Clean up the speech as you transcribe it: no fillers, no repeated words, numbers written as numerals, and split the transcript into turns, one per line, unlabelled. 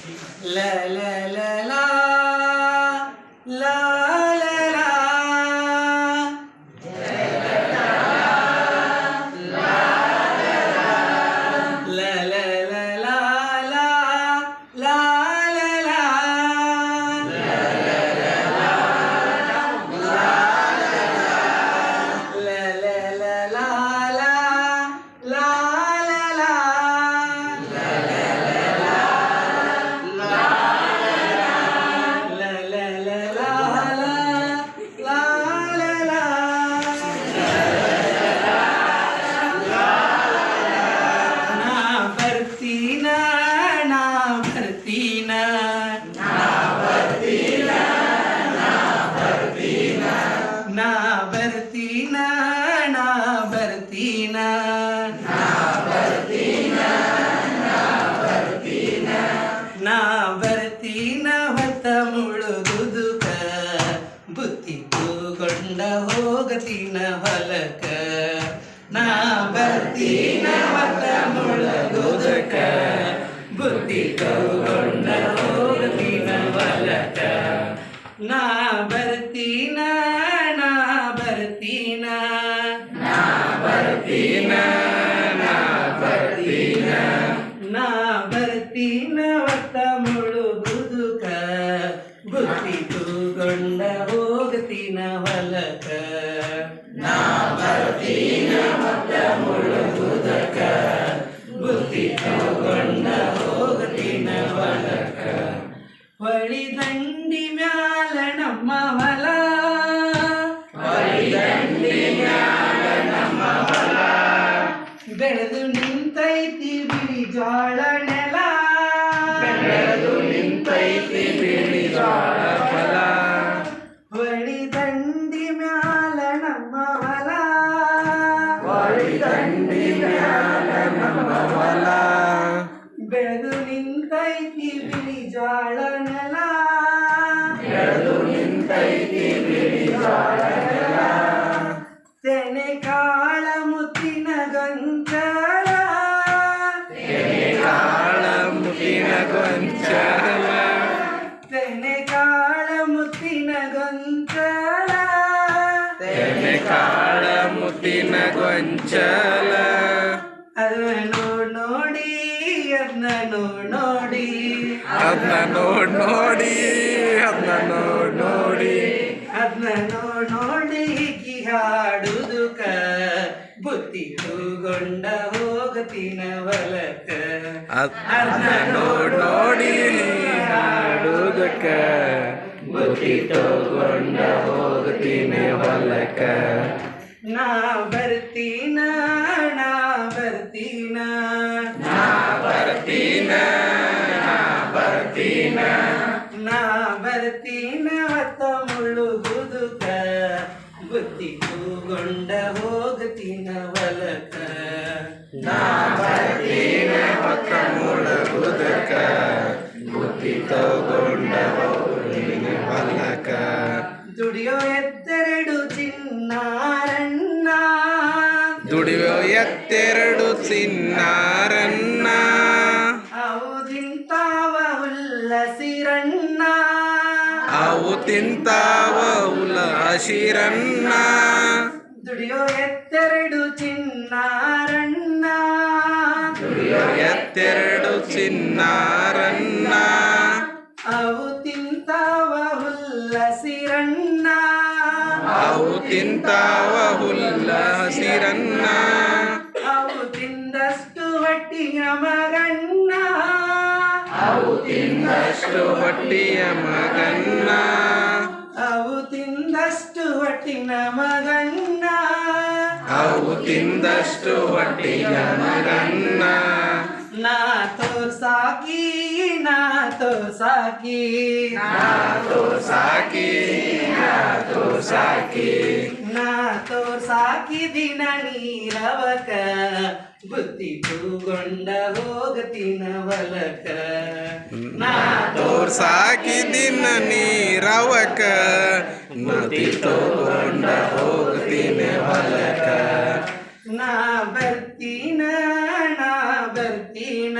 La la la la la la la la la la la la la la ನಾ ಬರ್ತೀನ ಹೊತ್ತ ಮುಳುಗುದುಕ ಬುತ್ತಿ ತೂಗೊಂಡ ಹೋಗತೀನ ಹೊಲಕ ನಾ ಬರ್ತೀನ ಹೊತ್ತ ಮುಳುಗುದುಕ ಬುತ್ತಿ ತೂಗೊಂಡ ಹೋಗತೀನ ಹೊಲಕ ನಾ ಬರ್ತೀನ ಹೊತ್ತ ಮುಳುಗುದುಕ ಬುತ್ತಿ ತೂಗೊಂಡ ಹೋಗತೀನ ಹೊಲಕ ನಾ ಬರ್ತೀನ ಹೊತ್ತ ಮುಳುಗುದುಕ ಬುತ್ತಿ ತೂಗೊಂಡ ಹೋಗತೀನ ಹೊಲಕ ಹೊಳಿ ದಂಡಿ ಮ್ಯಾಲ ನಮ್ಮ ಹೊಲ ಬೆಳೆದು ನಿಂತೈತಿ ಬಿಳಿ ಜೋಳ ನೆಲ ಹೊಳಿ ದಂಡಿ ಮ್ಯಾಲ ನಮ್ಮ ಹೊಲ ಬೆಳೆದು ನಿಂತೈತಿ ಬಿಳಿ ಜೋಳ ನೆಲ ತೆನೆ ಕಾಳ ಮುತ್ತಿನ ಗೊಂಚಲ ತೆನೆ ಕಾಳ ಮುತ್ತಿನ ಗೊಂಚಲ ಅದನ್ನ ನೋಡಿ ಹೀಗೆ ಹಾಡುದುಕ ಬುತ್ತಿ ತೂಗೊಂಡ ಹೋಗತೀನ ಹೊಲಕ ಅದನ್ನ ನೋಡಿ ಹಾಡುದಕ ಬುತ್ತಿ ತೂಗೊಂಡ ಹೋಗತೀನ ಹೊಲಕ ನಾ ಬರ್ತೀನ ಹೊತ್ತ ಮುಳುಗುದುಕ ಬುತ್ತಿ ತೂಗೊಂಡ ಹೋಗತೀನ ಹೊಲಕ ನಾ ಬರ್ತೀನ ಹೊತ್ತ ಮುಳುಗುದುಕ ಬುತ್ತಿ ತೂಗೊಂಡ ಹೋಗತೀನ ಹೊಲಕ ದುಡಿಯೋ ಎತ್ತೆರಡು ಚಿನ್ನಾರಣ್ಣ ಅವು ತಿಂತಾವ ಹಸಿರಣ್ಣ ದುಡಿಯೋ ಎತ್ತೆರಡು ಚಿನ್ನಾರಣ್ಣ ಅವು ತಿಂತಾವ ಹಸಿರಣ್ಣ ಅವು ತಿಂದಷ್ಟು ಹೊಟ್ಟಿಯ ಮಗಣ್ಣ ಅವು ತಿಂದಷ್ಟು ಹೊಟ್ಟಿನ ಮಗಣ್ಣ ನಾ ತೋರ್ಸಾಕಿ ದಿನ ನೀರವಕ ಬುತ್ತಿ ತೂಗೊಂಡ ಹೋಗತೀನ ಹೊಲಕ ನಾ
ತೋರ್ಸಾಕಿ ದಿನ ನೀರವಕ ಬುತ್ತಿ ತೂಗೊಂಡ ಹೋಗತೀನ ಹೊಲಕ
ನಾ ಬರ್ತೀನ
ನಾ ಬರ್ತೀನ